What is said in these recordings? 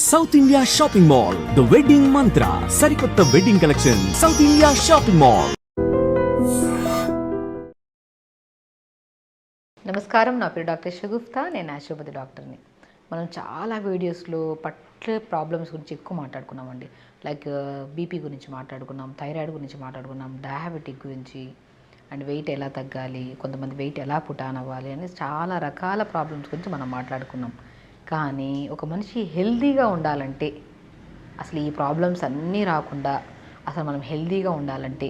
South India shopping mall the wedding మంత్ర సరికొత్త wedding collection south India shopping mall. నమస్కారం, నా పేరు డాక్టర్ షగుఫ్తా. నేను న్యాచురోపతి డాక్టర్ని. మనం చాలా వీడియోస్లో పట్ల ప్రాబ్లమ్స్ గురించి ఎక్కువ మాట్లాడుకున్నామండి. లైక్ బీపీ గురించి మాట్లాడుకున్నాం, థైరాయిడ్ గురించి మాట్లాడుకున్నాం, డయాబెటిక్ గురించి, అండ్ వెయిట్ ఎలా తగ్గాలి, కొంతమంది వెయిట్ ఎలా పుటాన్ అవ్వాలి అని చాలా రకాల ప్రాబ్లమ్స్ గురించి మనం మాట్లాడుకున్నాం. కానీ ఒక మనిషి హెల్తీగా ఉండాలంటే, అసలు ఈ ప్రాబ్లమ్స్ అన్నీ రాకుండా అసలు మనం హెల్తీగా ఉండాలంటే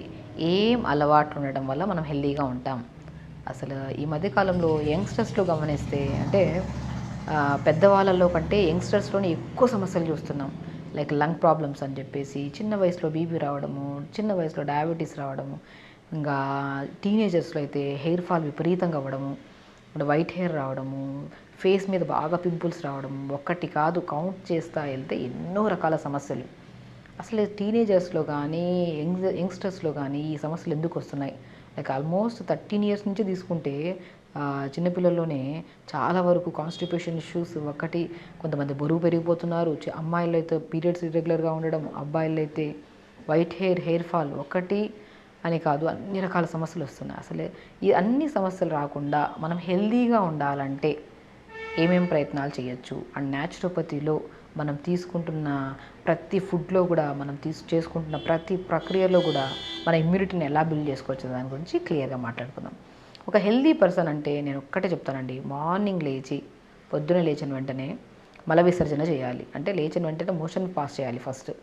ఏం అలవాట్లు ఉండడం వల్ల మనం హెల్తీగా ఉంటాం? అసలు ఈ మధ్యకాలంలో యంగ్స్టర్స్లో గమనిస్తే, అంటే పెద్దవాళ్ళలో కంటే యంగ్స్టర్స్లోనే ఎక్కువ సమస్యలు చూస్తున్నాం. లైక్ లంగ్ ప్రాబ్లమ్స్ అని చెప్పేసి, చిన్న వయసులో బీపీ రావడము, చిన్న వయసులో డయాబెటీస్ రావడము, ఇంకా టీనేజర్స్లో అయితే హెయిర్ ఫాల్ విపరీతంగా అవ్వడము, వైట్ హెయిర్ రావడము, ఫేస్ మీద బాగా పింపుల్స్ రావడం, ఒక్కటి కాదు కౌంట్ చేస్తూ వెళ్తే ఎన్నో రకాల సమస్యలు. అసలు టీనేజర్స్లో కానీ యంగ్స్టర్స్లో కానీ ఈ సమస్యలు ఎందుకు వస్తున్నాయి? లైక్ ఆల్మోస్ట్ 13 ఇయర్స్ నుంచి తీసుకుంటే చిన్నపిల్లల్లోనే చాలా వరకు కాన్స్టిపేషన్ ఇష్యూస్ ఒకటి, కొంతమంది బరువు పెరిగిపోతున్నారు, అమ్మాయిలు అయితే పీరియడ్స్ ఇర్రెగ్యులర్గా ఉండడం, అబ్బాయిలు అయితే వైట్ హెయిర్ ఫాల్ ఒకటి అని కాదు, అన్ని రకాల సమస్యలు వస్తున్నాయి. అసలు ఈ అన్ని సమస్యలు రాకుండా మనం హెల్తీగా ఉండాలంటే ఏమేం ప్రయత్నాలు చేయొచ్చు? అండ్ న్యాచురోపతిలో మనం తీసుకుంటున్న ప్రతి ఫుడ్లో కూడా, మనం చేసుకుంటున్న ప్రతి ప్రక్రియలో కూడా మన ఇమ్యూనిటీని ఎలా బిల్డ్ చేసుకోవచ్చు దాని గురించి క్లియర్గా మాట్లాడుకుందాం. ఒక హెల్తీ పర్సన్ అంటే నేను ఒక్కటే చెప్తానండి, మార్నింగ్ పొద్దున లేచిన వెంటనే మల విసర్జన చేయాలి. అంటే లేచిన వెంటనే మోషన్ పాస్ చేయాలి ఫస్ట్.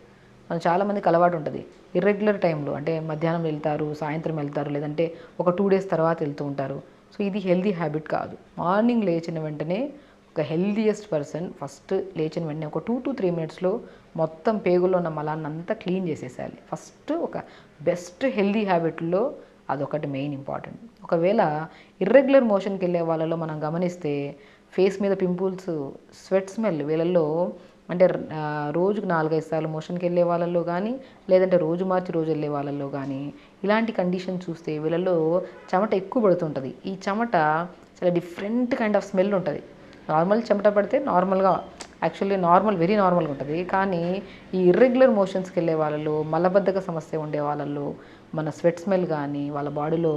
మనం చాలామందికి అలవాటు ఉంటుంది, ఇర్రెగ్యులర్ టైంలో, అంటే మధ్యాహ్నం వెళ్తారు, సాయంత్రం వెళ్తారు, లేదంటే ఒక 2 days తర్వాత వెళ్తూ ఉంటారు. సో ఇది హెల్తీ హ్యాబిట్ కాదు. మార్నింగ్ లేచిన వెంటనే ఒక హెల్తీయెస్ట్ పర్సన్ ఫస్ట్ లేచిన వెంటనే ఒక 2 to 3 minutesలో మొత్తం పేగుల్లో ఉన్న మలాన్ని అంతా క్లీన్ చేసేసేయాలి. ఫస్ట్ ఒక బెస్ట్ హెల్తీ హ్యాబిట్లో అదొకటి మెయిన్ ఇంపార్టెంట్. ఒకవేళ ఇర్రెగ్యులర్ మోషన్కి వెళ్ళే వాళ్ళలో మనం గమనిస్తే ఫేస్ మీద పింపుల్స్, స్వెట్ స్మెల్ వీళ్ళల్లో, అంటే రోజుకు 4-5 సార్లు మోషన్కి వెళ్ళే వాళ్ళల్లో కానీ, లేదంటే రోజు మార్చి రోజు వెళ్ళే వాళ్ళల్లో కానీ ఇలాంటి కండిషన్ చూస్తే వీళ్ళల్లో చెమట ఎక్కువ పడుతుంటుంది. ఈ చెమట చాలా డిఫరెంట్ కైండ్ ఆఫ్ స్మెల్ ఉంటుంది. నార్మల్ చెమట పడితే నార్మల్గా, యాక్చువల్లీ వెరీ నార్మల్గా ఉంటుంది. కానీ ఈ ఇర్రెగ్యులర్ మోషన్స్కి వెళ్ళే వాళ్ళలో, మలబద్ధక సమస్య ఉండే వాళ్ళల్లో మన స్వెట్ స్మెల్ కానీ, వాళ్ళ బాడీలో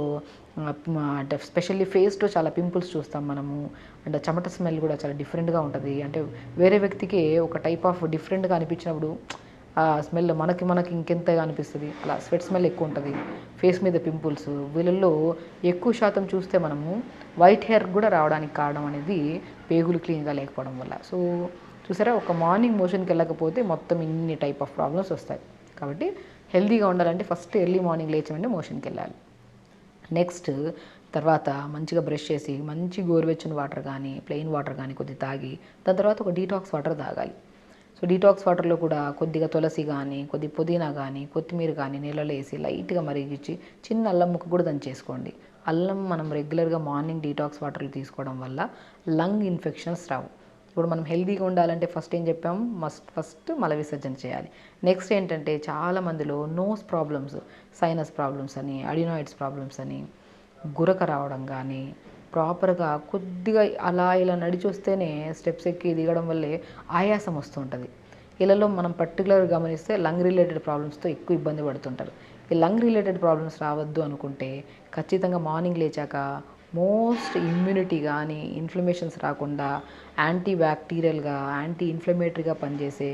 అంటే స్పెషల్లీ ఫేస్లో చాలా పింపుల్స్ చూస్తాం మనము. అండ్ చెమట స్మెల్ కూడా చాలా డిఫరెంట్గా ఉంటుంది. అంటే వేరే వ్యక్తికి ఒక టైప్ ఆఫ్ డిఫరెంట్గా అనిపించినప్పుడు ఆ స్మెల్ మనకి ఇంకెంతగా అనిపిస్తుంది. అలా స్వెట్ స్మెల్ ఎక్కువ ఉంటుంది, ఫేస్ మీద పింపుల్స్. వీళ్ళల్లో ఎక్కువ శాతం చూస్తే మనము వైట్ హెయిర్ కూడా రావడానికి కారణం అనేది పేగులు క్లీన్గా లేకపోవడం వల్ల. సో చూసారా, ఒక మార్నింగ్ మోషన్కి వెళ్ళకపోతే మొత్తం ఇన్ని టైప్ ఆఫ్ ప్రాబ్లమ్స్ వస్తాయి. కాబట్టి హెల్తీగా ఉండాలంటే ఫస్ట్ ఎర్లీ మార్నింగ్ లేచి మోషన్కి వెళ్ళాలి. నెక్స్ట్ తర్వాత మంచిగా బ్రష్ చేసి మంచి గోరువెచ్చని వాటర్ కానీ, ప్లెయిన్ వాటర్ కానీ కొద్దిగా తాగి, దాని తర్వాత ఒక డీటాక్స్ వాటర్ తాగాలి. సో డీటాక్స్ వాటర్లో కూడా కొద్దిగా తులసి కానీ, కొద్ది పుదీనా కానీ, కొత్తిమీర కానీ నీళ్ళలో వేసి లైట్గా మరిగించి చిన్న అల్లం ముక్క కూడా దంచేసుకోండి. అల్లం మనం రెగ్యులర్గా మార్నింగ్ డీటాక్స్ వాటర్లు తీసుకోవడం వల్ల లంగ్ ఇన్ఫెక్షన్స్ రావు. ఇప్పుడు మనం హెల్తీగా ఉండాలంటే ఫస్ట్ ఏం చెప్పాము, ఫస్ట్ మల విసర్జన చేయాలి. నెక్స్ట్ ఏంటంటే చాలామందిలో నోస్ ప్రాబ్లమ్స్, సైనస్ ప్రాబ్లమ్స్ అని, అడినాయిడ్స్ ప్రాబ్లమ్స్ అని, గురక రావడం కానీ, ప్రాపర్గా కొద్దిగా అలా ఇలా నడిచి వస్తేనే స్టెప్స్ ఎక్కి దిగడం వల్లే ఆయాసం వస్తూ ఉంటుంది. వీళ్ళలో మనం పర్టికులర్గా గమనిస్తే లంగ్ రిలేటెడ్ ప్రాబ్లమ్స్తో ఎక్కువ ఇబ్బంది పడుతుంటారు. ఈ లంగ్ రిలేటెడ్ ప్రాబ్లమ్స్ రావద్దు అనుకుంటే ఖచ్చితంగా మార్నింగ్ లేచాక మోస్ట్ ఇమ్యూనిటీ కానీ, ఇన్ఫ్లమేషన్స్ రాకుండా యాంటీ బ్యాక్టీరియల్గా, యాంటీ ఇన్ఫ్లమేటరీగా పనిచేసే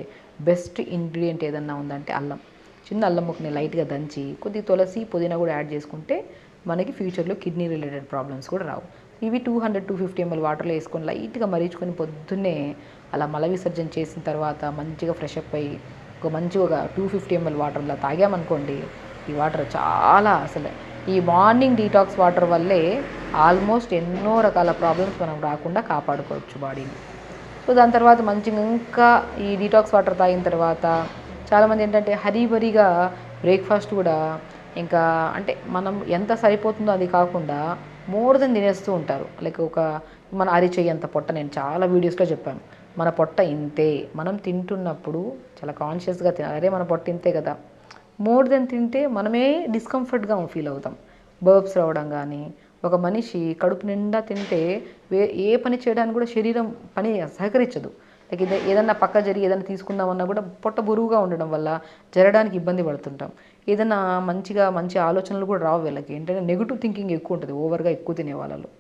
బెస్ట్ ఇంగ్రీడియంట్ ఏదన్నా ఉందంటే అల్లం. చిన్న అల్లం ముక్కని లైట్గా దంచి కొద్దిగా తులసి, పుదీనా కూడా యాడ్ చేసుకుంటే మనకి ఫ్యూచర్లో కిడ్నీ రిలేటెడ్ ప్రాబ్లమ్స్ కూడా రావు. ఇవి 200-250 ml వాటర్లో వేసుకొని లైట్గా మరిగించుకొని పొద్దున్నే అలా మల విసర్జన చేసిన తర్వాత మంచిగా ఫ్రెష్ అప్ అయ్యి ఒక 250 ml వాటర్లో తాగామనుకోండి, ఈ వాటర్ చాలా, అసలు ఈ మార్నింగ్ డీటాక్స్ వాటర్ వల్లే ఆల్మోస్ట్ ఎన్నో రకాల ప్రాబ్లమ్స్ మనం రాకుండా కాపాడుకోవచ్చు బాడీని. సో దాని తర్వాత మంచిగా ఇంకా ఈ డీటాక్స్ వాటర్ తాగిన తర్వాత చాలామంది ఏంటంటే హరీబరీగా బ్రేక్ఫాస్ట్ కూడా ఇంకా, అంటే మనం ఎంత సరిపోతుందో అది కాకుండా మోర్ దెన్ తినేస్తూ ఉంటారు. లైక్ మన అరిచెయ్యంత పొట్ట, నేను చాలా వీడియోస్లో చెప్పాను, మన పొట్ట ఇంతే. మనం తింటున్నప్పుడు చాలా కాన్షియస్గా అరే మన పొట్ట ఇంతే కదా, మోర్ దెన్ తింటే మనమే డిస్కంఫర్ట్గా ఫీల్ అవుతాం. బర్బ్స్ రావడం కానీ, ఒక మనిషి కడుపు నిండా తింటే ఏ పని చేయడానికి కూడా శరీరం సహకరించదు. లైక్ ఏదన్నా పక్క జరిగి ఏదైనా తీసుకుందామన్నా కూడా పొట్ట బరువుగా ఉండడం వల్ల జరగడానికి ఇబ్బంది పడుతుంటాం. ఏదైనా మంచి ఆలోచనలు కూడా రావు వీళ్ళకి. ఏంటంటే నెగిటివ్ థింకింగ్ ఎక్కువ ఉంటుంది ఓవర్గా ఎక్కువ తినే వాళ్ళలో.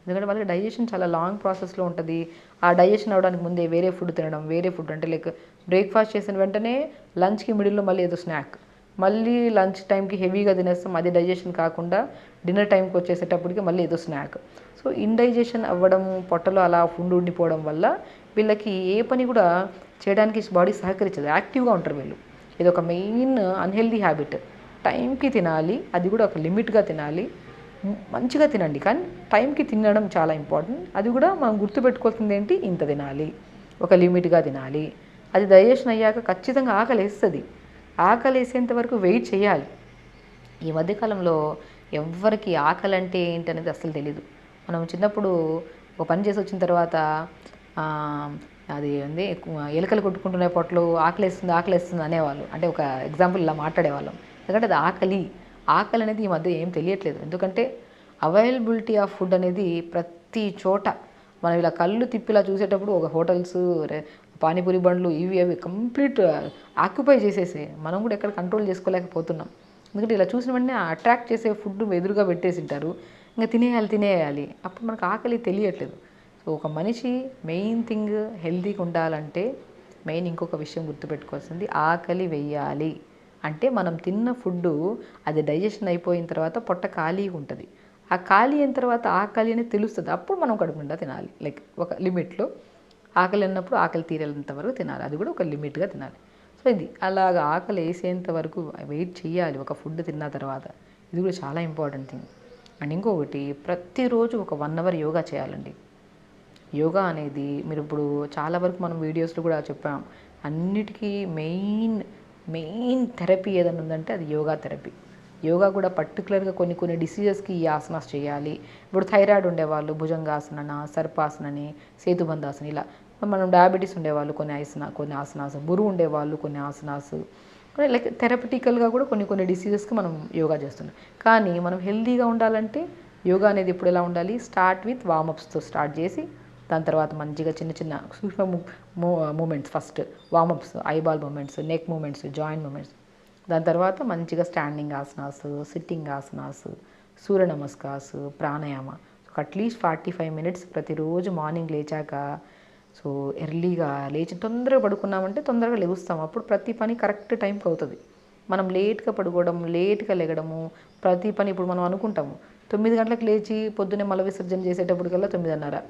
ఎందుకంటే వాళ్ళకి డైజెషన్ చాలా లాంగ్ ప్రాసెస్లో ఉంటుంది. ఆ డైజెషన్ అవ్వడానికి ముందే వేరే ఫుడ్ తినడం, వేరే ఫుడ్ అంటే లైక్ బ్రేక్ఫాస్ట్ చేసిన వెంటనే లంచ్కి మిడిల్లో మళ్ళీ ఏదో స్నాక్, మళ్ళీ లంచ్ టైంకి హెవీగా తినేస్తాం, అది డైజెషన్ కాకుండా డిన్నర్ టైంకి వచ్చేసేటప్పటికి మళ్ళీ ఏదో స్నాక్. సో ఇండైజెషన్ అవ్వడం, పొట్టలో అలా ఫుడ్ ఉండిపోవడం వల్ల వీళ్ళకి ఏ పని కూడా చేయడానికి బాడీ సహకరించదు, యాక్టివ్గా ఉంటారు వీళ్ళు. ఇది ఒక మెయిన్ అన్హెల్దీ హ్యాబిట్. టైంకి తినాలి, అది కూడా ఒక లిమిట్గా తినాలి, మంచిగా తినండి, కానీ టైంకి తినడం చాలా ఇంపార్టెంట్. అది కూడా మనం గుర్తుపెట్టుకోవాల్సింది ఏంటి, ఇంత తినాలి, ఒక లిమిట్గా తినాలి. అది డైజెషన్ అయ్యాక ఖచ్చితంగా ఆకలి వేస్తుంది. ఆకలి వేసేంత వరకు వెయిట్ చేయాలి. ఈ మధ్యకాలంలో ఎవ్వరికి ఆకలి అంటే ఏంటి అనేది అస్సలు తెలీదు. మనం చిన్నప్పుడు ఒక పని చేసి వచ్చిన తర్వాత అది ఏంది ఎలుకలు కొట్టుకుంటున్న పొట్లు ఆకలేస్తుంది అనేవాళ్ళు. అంటే ఒక ఎగ్జాంపుల్ ఇలా మాట్లాడేవాళ్ళం. ఎందుకంటే అది ఆకలి అనేది ఈ మధ్య ఏం తెలియట్లేదు. ఎందుకంటే అవైలబిలిటీ ఆఫ్ ఫుడ్ అనేది ప్రతి చోట మనం ఇలా కళ్ళు తిప్పిలా చూసేటప్పుడు ఒక హోటల్స్, పానీపూరి బండ్లు, ఇవి అవి కంప్లీట్ ఆక్యుపై చేసేసి మనం కూడా ఎక్కడ కంట్రోల్ చేసుకోలేకపోతున్నాం. ఎందుకంటే ఇలా చూసిన వెంటనే అట్రాక్ట్ చేసే ఫుడ్ ఎదురుగా పెట్టేసి ఉంటారు, ఇంకా తినేయాలి. అప్పుడు మనకు ఆకలి తెలియట్లేదు. సో ఒక మనిషి మెయిన్ థింగ్ హెల్తీగా ఉండాలంటే మెయిన్ ఇంకొక విషయం గుర్తుపెట్టుకోవాల్సింది, ఆకలి వెయ్యాలి. అంటే మనం తిన్న ఫుడ్డు అది డైజెషన్ అయిపోయిన తర్వాత పొట్ట ఖాళీగా ఉంటుంది. ఆ ఖాళీ అయిన తర్వాత ఆకలి అనేది తెలుస్తుంది. అప్పుడు మనం కడుపు నిండా తినాలి. లైక్ ఒక లిమిట్లో ఆకలి అన్నప్పుడు ఆకలి తీరేంత వరకు తినాలి, అది కూడా ఒక లిమిట్గా తినాలి. సో ఇది అలాగ ఆకలి వేసేంత వరకు వెయిట్ చేయాలి ఒక ఫుడ్ తిన్న తర్వాత. ఇది కూడా చాలా ఇంపార్టెంట్ థింగ్. అండ్ ఇంకొకటి, ప్రతిరోజు ఒక 1 అవర్ యోగా చేయాలండి. యోగా అనేది మీరు ఇప్పుడు చాలా వరకు మనం వీడియోస్లో కూడా చెప్పాం, అన్నిటికీ మెయిన్ థెరపీ ఏదైనా ఉందంటే అది యోగా థెరపీ. యోగా కూడా పర్టికులర్గా కొన్ని డిసీజెస్కి ఈ ఆసనాస్ చేయాలి. ఇప్పుడు థైరాయిడ్ ఉండేవాళ్ళు భుజంగాసన, సర్పాసనని, సేతుబంధాసన, ఇలా. మనం డయాబెటీస్ ఉండేవాళ్ళు కొన్ని ఆసనాస్, బరువు ఉండేవాళ్ళు కొన్ని ఆసనాస్, లైక్ థెరపటికల్గా కూడా కొన్ని డిసీజెస్కి మనం యోగా చేస్తున్నాం. కానీ మనం హెల్తీగా ఉండాలంటే యోగా అనేది ఇప్పుడు ఎలా ఉండాలి, స్టార్ట్ విత్ వార్మప్స్తో స్టార్ట్ చేసి దాని తర్వాత మంచిగా చిన్న సూక్ష్మ movements, first warmups, eyeball movements, neck movements, joint movements, దాని తర్వాత మంచిగా standing asanas, sitting asanas, Surya namaskars, pranayama. So at least 45 minutes ప్రతిరోజు మార్నింగ్ లేచాక. సో ఎర్లీగా లేచి తొందరగా పడుకున్నామంటే తొందరగా లేస్తాం, అప్పుడు ప్రతి పని కరెక్ట్ టైంకి అవుతుంది. మనం లేట్గా పడుకోవడం, లేట్గా లెగడము, ప్రతి పని ఇప్పుడు మనం అనుకుంటాము 9 గంటలకు లేచి పొద్దున్నే మల విసర్జన చేసేటప్పటికల్లా 9:30,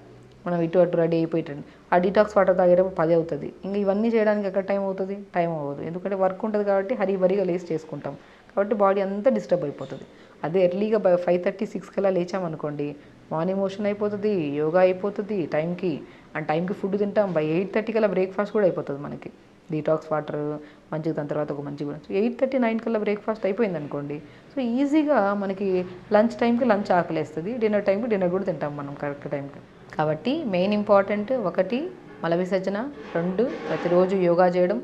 మనం ఇటు అటు రెడీ అయిపోయేటండి. ఆ డిటాక్స్ వాటర్ తాగేటప్పుడు 10 అవుతుంది. ఇంకా ఇవన్నీ చేయడానికి ఎక్కడ టైం అవుతుంది, టైం అవ్వదు. ఎందుకంటే వర్క్ ఉంటుంది కాబట్టి హరీబరీగా లేచి చేసుకుంటాం, కాబట్టి బాడీ అంతా డిస్టర్బ్ అయిపోతుంది. అదే ఎర్లీగా 5:30, 6 కల్లా లేచామనుకోండి, మార్నింగ్ మోషన్ అయిపోతుంది, యోగా అయిపోతుంది టైంకి, అండ్ టైంకి ఫుడ్ తింటాం. బై 8:30 కల్లా బ్రేక్ఫాస్ట్ కూడా అయిపోతుంది మనకి, డీటాక్స్ వాటర్ మంచిగా, దాని తర్వాత ఒక మంచి 8:30, 9 కల్లా బ్రేక్ఫాస్ట్ అయిపోయింది అనుకోండి. సో ఈజీగా మనకి లంచ్ టైంకి లంచ్ ఆకలేస్తుంది, డిన్నర్ టైంకి డిన్నర్ కూడా తింటాం మనం కరెక్ట్ టైంకి. కాబట్టి మెయిన్ ఇంపార్టెంట్ 1 మల విసర్జన, 2 ప్రతిరోజు యోగా చేయడం,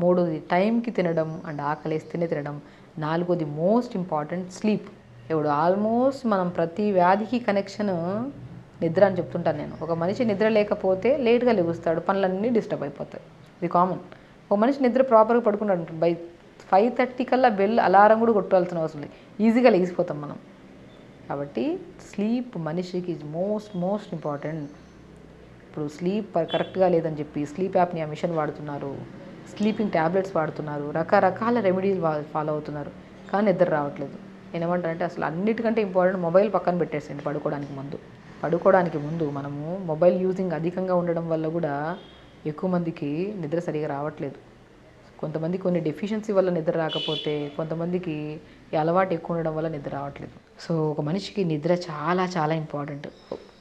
3 టైంకి తినడం అండ్ ఆకలేస్తేనే తినడం, 4 మోస్ట్ ఇంపార్టెంట్ స్లీప్. ఇప్పుడు ఆల్మోస్ట్ మనం ప్రతి వ్యాధికి కనెక్షన్ నిద్ర అని చెప్తుంటాను నేను. ఒక మనిషి నిద్ర లేకపోతే లేట్గా లెగుస్తాడు, పనులన్నీ డిస్టర్బ్ అయిపోతాయి, ఇది కామన్. ఒక మనిషి నిద్ర ప్రాపర్గా పడుకున్నాడు, బై 5:30 కల్లా బెల్ అలారం కూడా కొట్టాల్సిన అవసరం లేదు, ఈజీగా లెగిసిపోతాం మనం. కాబట్టి స్లీప్ మనిషికి మోస్ట్ ఇంపార్టెంట్. ఇప్పుడు స్లీప్ కరెక్ట్గా లేదని చెప్పి స్లీప్ యాప్నియా మిషన్ వాడుతున్నారు, స్లీపింగ్ ట్యాబ్లెట్స్ వాడుతున్నారు, రకరకాల రెమెడీలు ఫాలో అవుతున్నారు, కానీ నిద్ర రావట్లేదు. నేనేమంటానంటే అసలు అన్నిటికంటే ఇంపార్టెంట్ మొబైల్ పక్కన పెట్టేసేయండి పడుకోవడానికి ముందు. మనము మొబైల్ యూజింగ్ అధికంగా ఉండడం వల్ల కూడా ఎక్కువ మందికి నిద్ర సరిగా రావట్లేదు. కొంతమంది కొన్ని డెఫిషియన్సీ వల్ల నిద్ర రాకపోతే, కొంతమందికి ఈ అలవాటు ఎక్కువ ఉండడం వల్ల నిద్ర రావట్లేదు. సో ఒక మనిషికి నిద్ర చాలా ఇంపార్టెంట్.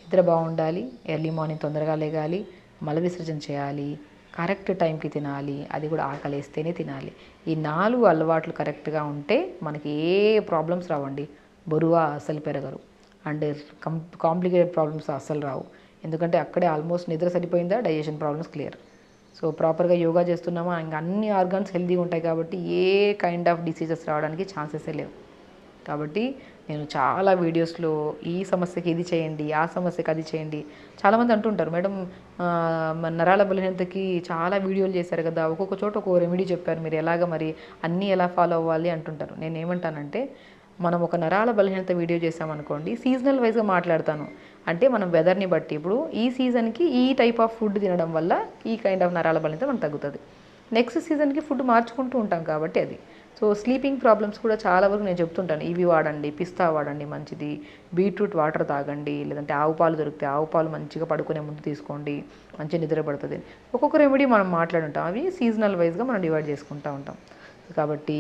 నిద్ర బాగుండాలి, ఎర్లీ మార్నింగ్ తొందరగా లేగాలి, మల విసర్జన చేయాలి, కరెక్ట్ టైంకి తినాలి, అది కూడా ఆకలేస్తేనే తినాలి. ఈ 4 అలవాట్లు కరెక్ట్గా ఉంటే మనకి ఏ ప్రాబ్లమ్స్ రావండి. బరువు అస్సలు పెరగరు, అండ్ కాంప్లికేటెడ్ ప్రాబ్లమ్స్ అస్సలు రావు. ఎందుకంటే అక్కడే ఆల్మోస్ట్ నిద్ర సరిపోయిందా, డైజెషన్ ప్రాబ్లమ్స్ క్లియర్. సో ప్రాపర్గా యోగా చేస్తున్నామా, ఇంకా అన్ని ఆర్గాన్స్ హెల్తీగా ఉంటాయి కాబట్టి ఏ కైండ్ ఆఫ్ డిసీజెస్ రావడానికి ఛాన్సెసే లేవు. కాబట్టి నేను చాలా వీడియోస్లో ఈ సమస్యకి ఇది చేయండి, ఆ సమస్యకి అది చేయండి. చాలామంది అంటుంటారు, మేడం మన నరాల బలహీనతకి చాలా వీడియోలు చేశారు కదా, ఒక్కొక్క చోట ఒక్కొక్క రెమెడీ చెప్పారు, మీరు ఎలాగ మరి అన్నీ ఎలా ఫాలో అవ్వాలి అంటుంటారు. నేను ఏమంటానంటే, మనం ఒక నరాల బలహీనత వీడియో చేసామనుకోండి, సీజనల్ వైజ్గా మాట్లాడతాను. అంటే మనం వెదర్ని బట్టి ఇప్పుడు ఈ సీజన్కి ఈ టైప్ ఆఫ్ ఫుడ్ తినడం వల్ల ఈ కైండ్ ఆఫ్ నరాల బలహీనత మనకు తగ్గుతుంది. నెక్స్ట్ సీజన్కి ఫుడ్ మార్చుకుంటూ ఉంటాం కాబట్టి అది. సో స్లీపింగ్ ప్రాబ్లమ్స్ కూడా చాలా వరకు నేను చెప్తుంటాను, ఇవి వాడండి, పిస్తా వాడండి మంచిది, బీట్రూట్ వాటర్ తాగండి, లేదంటే ఆవు పాలు దొరికితే ఆవు పాలు మంచిగా పడుకునే ముందు తీసుకోండి, మంచిగా నిద్ర పడుతుంది. ఒక్కొక్క రెమెడీ మనం మాట్లాడుంటాం, అవి సీజనల్ వైజ్గా మనం డివైడ్ చేసుకుంటూ ఉంటాం. కాబట్టి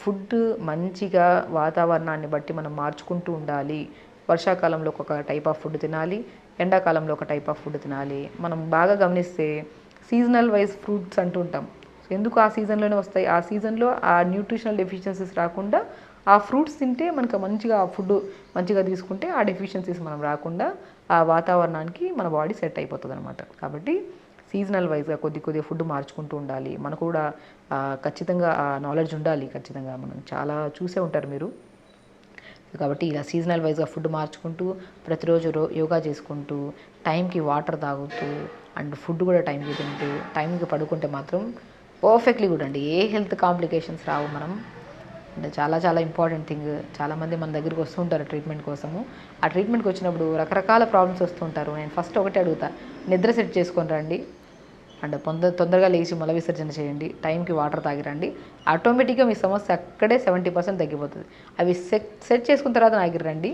ఫుడ్ మంచిగా వాతావరణాన్ని బట్టి మనం మార్చుకుంటూ ఉండాలి. వర్షాకాలంలో ఒక టైప్ ఆఫ్ ఫుడ్ తినాలి, ఎండాకాలంలో ఒక టైప్ ఆఫ్ ఫుడ్ తినాలి. మనం బాగా గమనిస్తే సీజనల్ వైజ్ ఫ్రూట్స్ అంటుంటాం. ఎందుకు ఆ సీజన్లోనే వస్తాయి, ఆ సీజన్లో ఆ న్యూట్రిషనల్ డెఫిషియన్సీస్ రాకుండా ఆ ఫ్రూట్స్ తింటే మనకు మంచిగా ఆ ఫుడ్ మంచిగా తీసుకుంటే ఆ డెఫిషియన్సీస్ మనం రాకుండా ఆ వాతావరణానికి మన బాడీ సెట్ అయిపోతుంది అనమాట. కాబట్టి సీజనల్ వైజ్గా కొద్దిగా ఫుడ్ మార్చుకుంటూ ఉండాలి. మనకు కూడా ఖచ్చితంగా ఆ నాలెడ్జ్ ఉండాలి. ఖచ్చితంగా మనం చాలా చూసే ఉంటారు మీరు. కాబట్టి ఇలా సీజనల్ వైజ్గా ఫుడ్ మార్చుకుంటూ ప్రతిరోజు యోగా చేసుకుంటూ టైంకి వాటర్ తాగుతూ అండ్ ఫుడ్ కూడా టైంకి తింటూ టైంకి పడుకుంటే మాత్రం పర్ఫెక్ట్లీ గుడ్ అండి. ఏ హెల్త్ కాంప్లికేషన్స్ రావు. మనం అంటే చాలా చాలా ఇంపార్టెంట్ థింగ్. చాలామంది మన దగ్గరికి వస్తుంటారు ట్రీట్మెంట్ కోసము. ఆ ట్రీట్మెంట్కి వచ్చినప్పుడు రకరకాల ప్రాబ్లమ్స్ వస్తుంటారు. నేను ఫస్ట్ ఒకటే అడుగుతా, నిద్ర సెట్ చేసుకొని రండి అండ్ తొందరగా లేచి మల విసర్జన చేయండి, టైంకి వాటర్ తాగిరండి. ఆటోమేటిక్గా మీ సమస్య అక్కడే 70% తగ్గిపోతుంది. అవి సెట్ చేసుకున్న తర్వాత ఆగిరండి.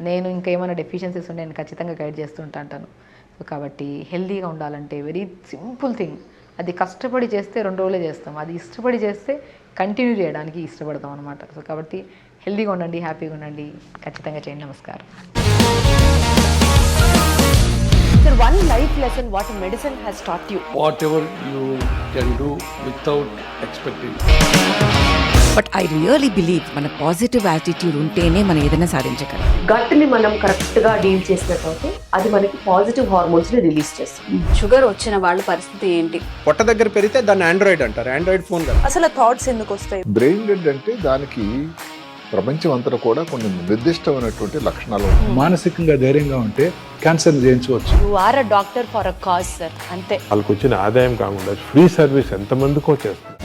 నేను ఇంకా ఏమైనా డెఫిషియన్సీస్ ఉంటే నేను ఖచ్చితంగా గైడ్ చేస్తుంటా అంటాను. సో కాబట్టి హెల్తీగా ఉండాలంటే వెరీ సింపుల్ థింగ్. అది కష్టపడి చేస్తే 2 రోజులే చేస్తాం, అది ఇష్టపడి చేస్తే కంటిన్యూ చేయడానికి ఇష్టపడతాం అనమాట. సో కాబట్టి హెల్తీగా ఉండండి, హ్యాపీగా ఉండండి, ఖచ్చితంగా చేయండి. నమస్కారం. Sir, one life lesson what medicine has taught you. Whatever you can do without expecting. But I really believe మన పాజిటివ్ యాటిట్యూడ్ ఉంటేనే మనం ఏదైనా సాధించగలం. గట్ని మనం కరెక్ట్గా డీల్ చేసినట్లయితే అది మనకి పాజిటివ్ హార్మోన్స్ని రిలీజ్ చేస్తుంది. షుగర్ వచ్చిన వాళ్ళ పరిస్థితి ఏంటి? పొట్ట దగ్గర పెరిగితే దాన్ని ఆండ్రాయిడ్ అంటారు, ఆండ్రాయిడ్ ఫోన్ కదా. అసలు థాట్స్ ఎందుకు వస్తాయి? బ్రెయిన్ డెడ్ అంటే దానికి ప్రపంచం అంతా కూడా కొన్ని నిర్దిష్టమైనటువంటి లక్షణాలు ఉన్నాయి. మానసికంగా ధైర్యంగా ఉంటే క్యాన్సర్ జయించవచ్చు. You are a doctor for a cause sir, అంతే. వాళ్ళకి వచ్చిన ఆదాయం కాకుండా ఫ్రీ సర్వీస్ ఎంతమందికో చేస్తుంది.